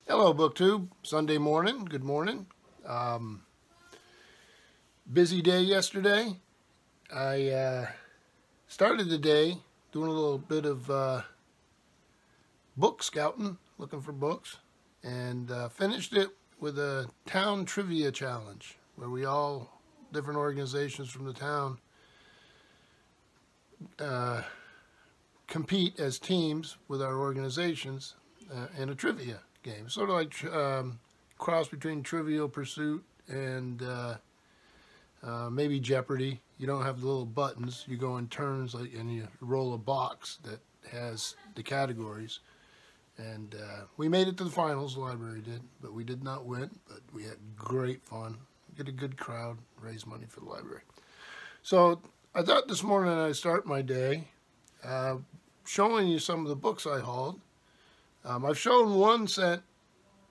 Hello, BookTube. Sunday morning. Good morning. Busy day yesterday. I started the day doing a little bit of book scouting, looking for books, and finished it with a town trivia challenge where we all, different organizations from the town, compete as teams with our organizations in a trivia game, sort of like cross between Trivial Pursuit and maybe Jeopardy. You don't have the little buttons. You go in turns, and you roll a box that has the categories. And we made it to the finals. The library did, but we did not win. But we had great fun. Get a good crowd, raise money for the library. So I thought this morning I'd start my day showing you some of the books I hauled. I've shown one set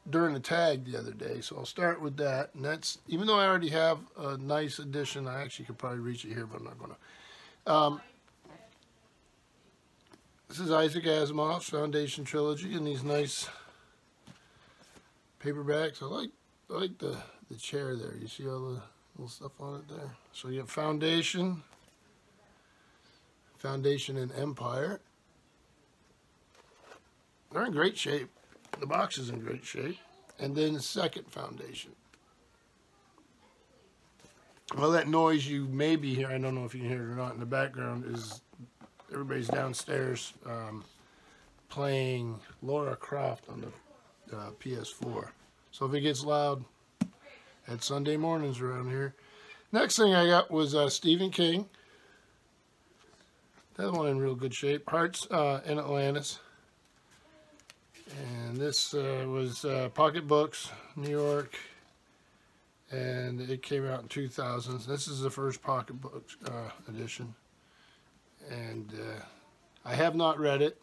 during the tag the other day, so I'll start with that. And that's, even though I already have a nice edition, I actually could probably reach it here, but I'm not going to. This is Isaac Asimov's Foundation Trilogy in these nice paperbacks. I like the chair there. You see all the little stuff on it there? So you have Foundation and Empire. They're in great shape. The box is in great shape. And then second Foundation. Well, that noise you may be hearing, I don't know if you can hear it or not, in the background is everybody's downstairs playing Lara Croft on the PS4. So if it gets loud, at Sunday mornings around here. Next thing I got was Stephen King. That one in real good shape. Hearts in Atlantis. And this was Pocket Books, New York, and it came out in 2000. This is the first Pocket Books edition, and I have not read it,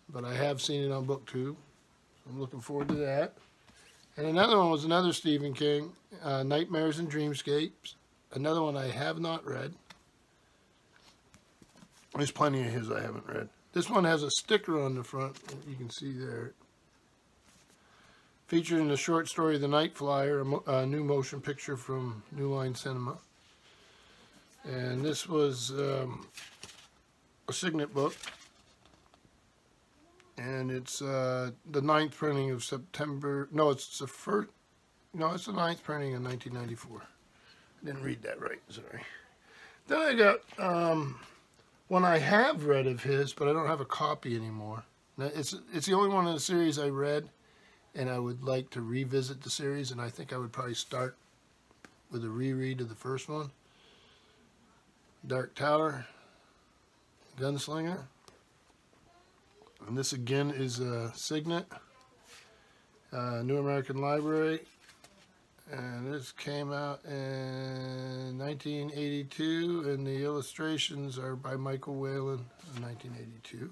but I have seen it on BookTube. I'm looking forward to that. And another one was another Stephen King, Nightmares and Dreamscapes. Another one I have not read. There's plenty of his I haven't read. This one has a sticker on the front, you can see there. Featuring the short story The Night Flyer, a new motion picture from New Line Cinema. And this was a signet book. And it's the 9th printing of September. No, it's the first. No, it's the 9th printing in 1994. I didn't read that right, sorry. Then I got one I have read of his, but I don't have a copy anymore. Now, it's the only one in the series I read, and I would like to revisit the series, and I think I would probably start with a reread of the first one. Dark Tower, Gunslinger. And this again is a signet, New American Library. And this came out in 1982, and the illustrations are by Michael Whalen in 1982.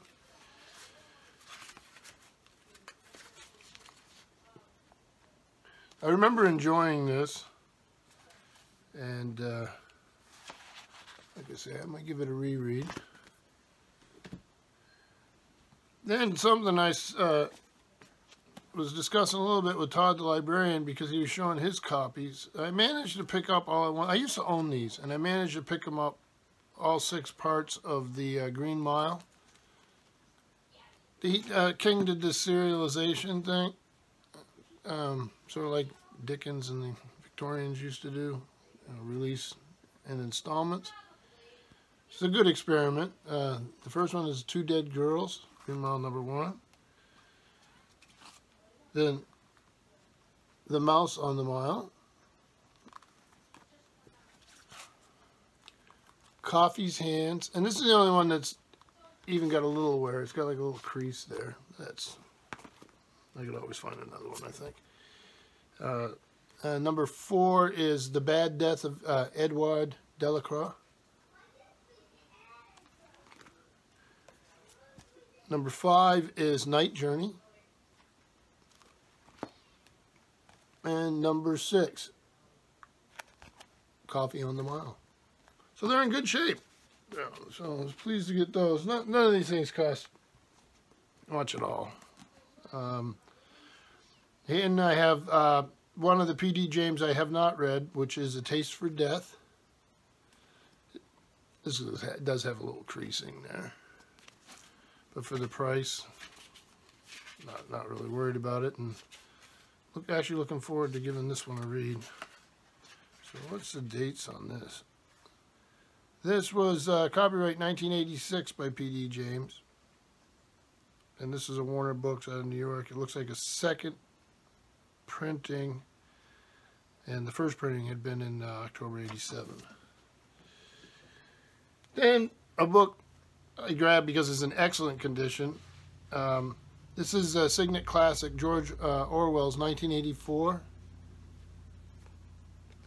I remember enjoying this, and like I say, I'm going to give it a reread. Then something I was discussing a little bit with Todd the librarian, because he was showing his copies. I managed to pick up all I want. I used to own these, and I managed to pick them up, all 6 parts of the Green Mile. King did this serialization thing, sort of like Dickens and the Victorians used to do, release in installments. It's a good experiment. The first one is 2 Dead Girls, Green Mile #1. Then The Mouse on the Mile, Coffee's Hands, and this is the only one that's even got a little wear. It's got like a little crease there. I could always find another one, I think. Number 4 is The Bad Death of Edouard Delacroix. Number 5 is Night Journey. And number 6, Coffee on the Mile. So they're in good shape. Yeah, so I was pleased to get those. None of these things cost much at all. And I have one of the P.D. James I have not read, which is A Taste for Death. This does have a little creasing there. But for the price, not really worried about it. And actually looking forward to giving this one a read. So what's the dates on this? This was copyright 1986 by P.D. James. And this is a Warner Books out of New York. It looks like a second printing. And the first printing had been in October 87. Then a book I grabbed because it's in excellent condition. This is a Signet Classic, George Orwell's 1984.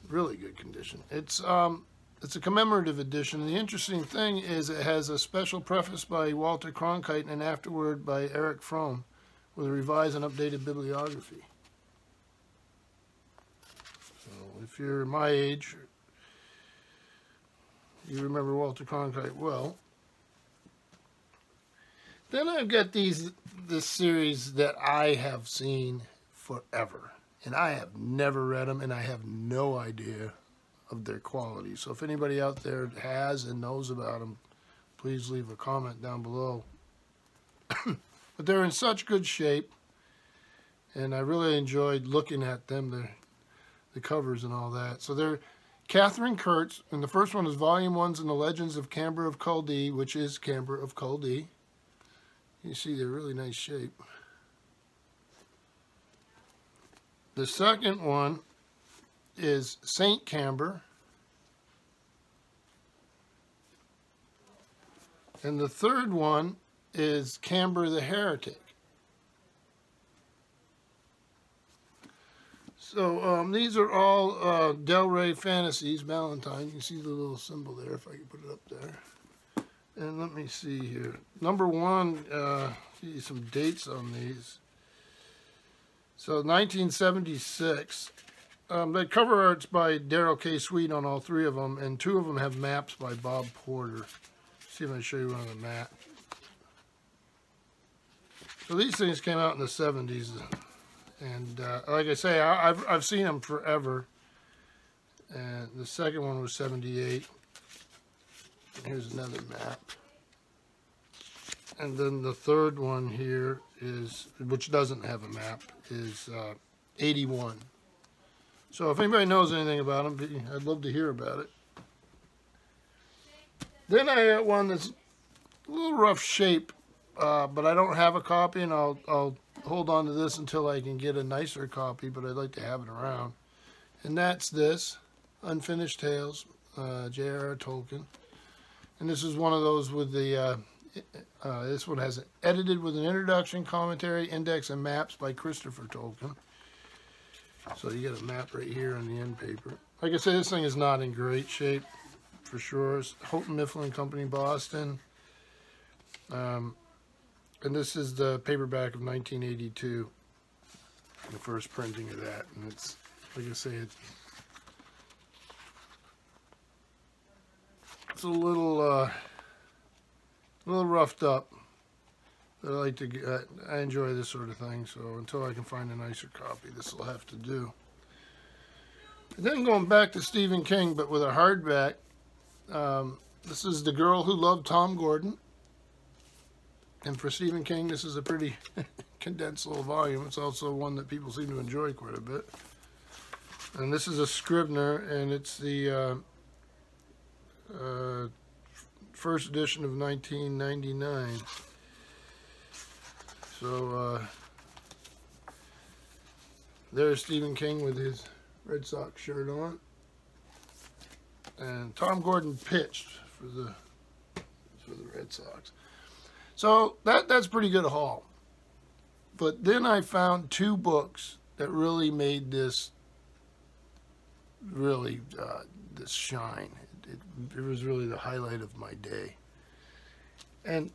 Really good condition. It's a commemorative edition. The interesting thing is it has a special preface by Walter Cronkite and an afterword by Eric Fromm with a revised and updated bibliography. So if you're my age, you remember Walter Cronkite well. Then I've got this series that I have seen forever. And I have never read them, and I have no idea of their quality. So if anybody out there has and knows about them, please leave a comment down below. But they're in such good shape, and I really enjoyed looking at them, the covers and all that. So they're Catherine Kurtz, and the first one is Volume 1's in the Legends of Camber of Culdee, which is Camber of Culdee. You see they're really nice shape. The second one is Saint Camber. And the third one is Camber the Heretic. So these are all Del Rey Fantasies, Valentine. You see the little symbol there, if I can put it up there. And let me see here. Number one, see some dates on these. So 1976. The cover art's by Darrell K. Sweet on all three of them, and two of them have maps by Bob Porter. See if I can show you one on the map. So these things came out in the 70s, and like I say, I've seen them forever. And the second one was 78. Here's another map. And then the third one here is, which doesn't have a map, is 81. So if anybody knows anything about them, I'd love to hear about it. Then I got one that's a little rough shape, but I don't have a copy, and I'll hold on to this until I can get a nicer copy, but I'd like to have it around. And that's this, Unfinished Tales, J.R.R. Tolkien. And this is one of those with the, this one has it edited with an introduction, commentary, index, and maps by Christopher Tolkien. So you get a map right here on the end paper. Like I say, this thing is not in great shape, for sure. It's Houghton Mifflin Company, Boston. And this is the paperback of 1982, the first printing of that. And it's, like I say, it's a little roughed up. But I enjoy this sort of thing, so until I can find a nicer copy, this will have to do. And then going back to Stephen King, but with a hardback, this is The Girl Who Loved Tom Gordon. And for Stephen King, this is a pretty condensed little volume. It's also one that people seem to enjoy quite a bit. And this is a Scribner, and it's the first edition of 1999. So there's Stephen King with his Red Sox shirt on, and Tom Gordon pitched for the Red Sox. So that's pretty good haul. But then I found two books that really made this this shine. It was really the highlight of my day. And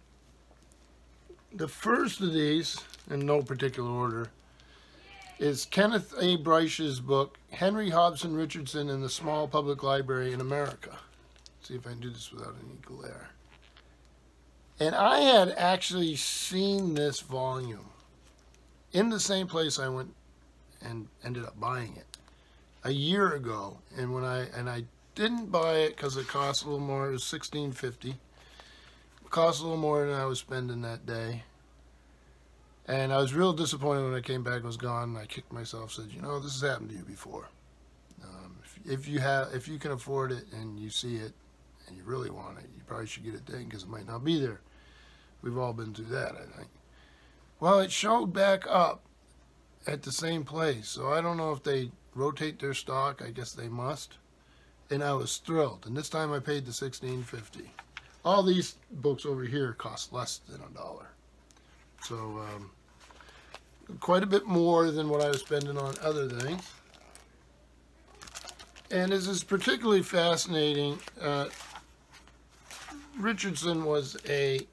the first of these, in no particular order, is Kenneth A. Bryce's book, Henry Hobson Richardson and the Small Public Library in America. Let's see if I can do this without any glare. And I had actually seen this volume in the same place I went and ended up buying it a year ago. And when I didn't buy it because it cost a little more. It was $16.50. It cost a little more than I was spending that day. And I was real disappointed when I came back. It was gone. And I kicked myself. Said, you know, this has happened to you before. If you can afford it and you see it and you really want it, you probably should get it then, because it might not be there. We've all been through that, I think. Well, it showed back up at the same place. So I don't know if they rotate their stock. I guess they must. And I was thrilled. And this time I paid the $16.50. All these books over here cost less than $1. So quite a bit more than what I was spending on other things. And this is particularly fascinating. Richardson was a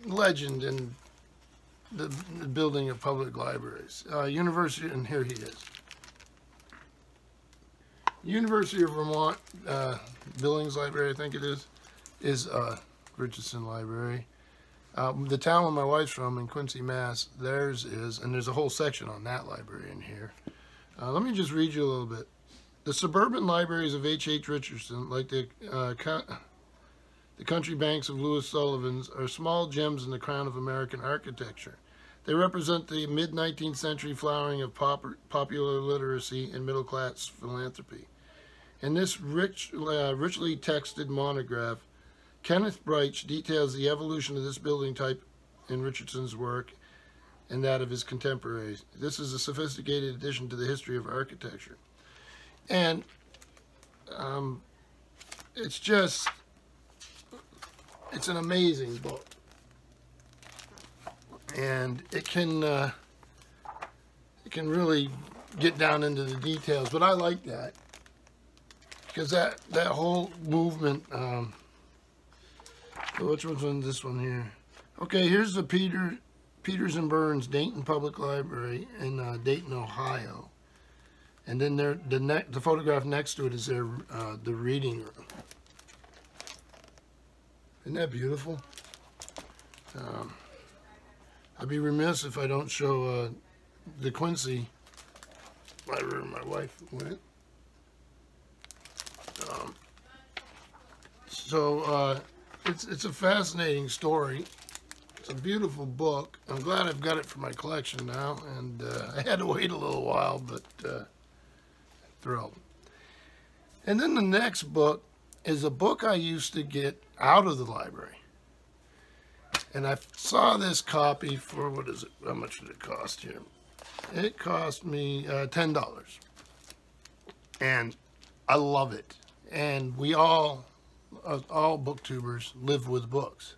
legend in the building of public libraries. University, and here he is. University of Vermont Billings Library, I think it is Richardson Library. The town where my wife's from, in Quincy, Mass, theirs is, and there's a whole section on that library in here. Let me just read you a little bit. The suburban libraries of H.H. Richardson, like the country banks of Louis Sullivan's, are small gems in the crown of American architecture. They represent the mid-19th century flowering of popular literacy and middle-class philanthropy. In this richly texted monograph, Kenneth Breitsch details the evolution of this building type in Richardson's work and that of his contemporaries. This is a sophisticated addition to the history of architecture. And it's an amazing book. And it can really get down into the details, but I like that, because that whole movement. Which one's on this one here? Okay, here's the Peters and Burns Dayton Public Library in Dayton, Ohio, and then the photograph next to it is the reading room. Isn't that beautiful? I'd be remiss if I don't show the Quincy library my wife went. It's a fascinating story. It's a beautiful book. I'm glad I've got it for my collection now, and I had to wait a little while, but thrilled. And then the next book is a book I used to get out of the library. And I saw this copy for, what is it? How much did it cost here? It cost me $10. And I love it. And we all booktubers live with books.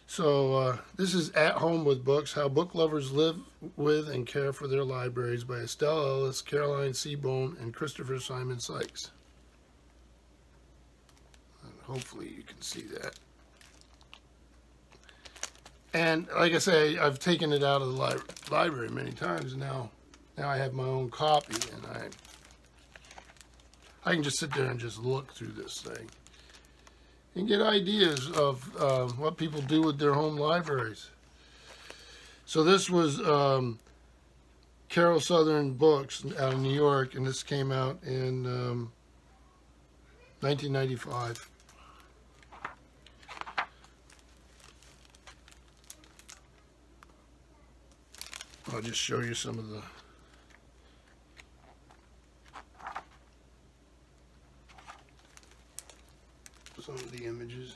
So this is At Home with Books, How Book Lovers Live with and Care for Their Libraries by Estelle Ellis, Caroline Seabohm, and Christopher Simon Sykes. And hopefully you can see that. And like I say, I've taken it out of the library many times. Now I have my own copy, and I can just sit there and just look through this thing and get ideas of what people do with their home libraries. So this was Carol Southern Books out of New York, and this came out in 1995. I'll just show you some of the images.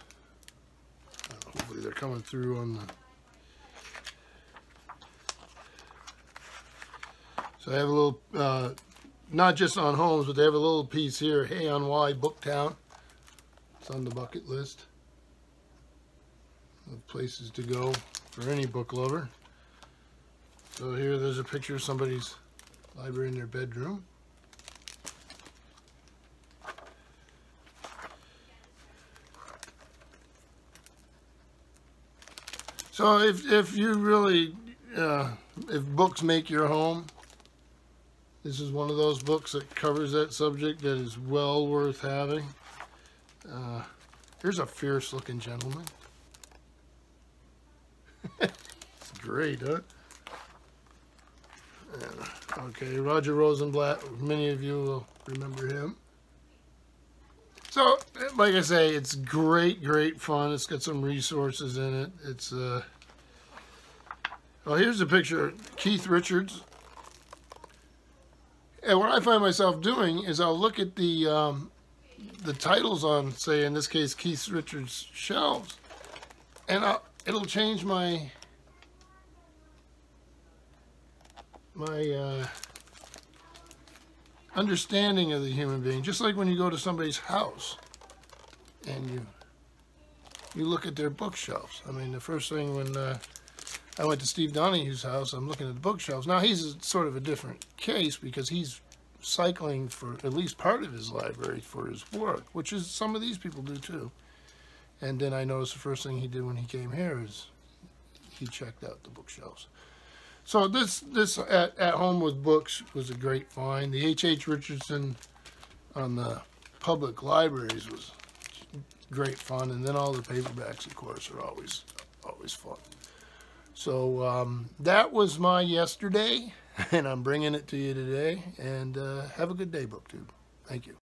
Hopefully they're coming through on the. So I have a little, not just on homes, but they have a little piece here. Hey, on Why Booktown. It's on the bucket list of places to go for any book lover. So here, there's a picture of somebody's library in their bedroom. So if you really, if books make your home, this is one of those books that covers that subject that is well worth having. Here's a fierce looking gentleman. It's great, huh? Okay, Roger Rosenblatt, many of you will remember him. So, like I say, it's great fun. It's got some resources in it. It's, well, here's a picture of Keith Richards. And what I find myself doing is I'll look at the titles on, say, in this case, Keith Richards' shelves, and it'll change my understanding of the human being. Just like when you go to somebody's house and you look at their bookshelves. I mean, the first thing when I went to Steve Donahue's house, I'm looking at the bookshelves. Now, he's sort of a different case because he's cycling for at least part of his library for his work, which is some of these people do too. And then I noticed the first thing he did when he came here is he checked out the bookshelves. So this at home with books was a great find. The H.H. Richardson on the public libraries was great fun, and then all the paperbacks, of course, are always fun. So that was my yesterday, and I'm bringing it to you today. And have a good day, BookTube. Thank you.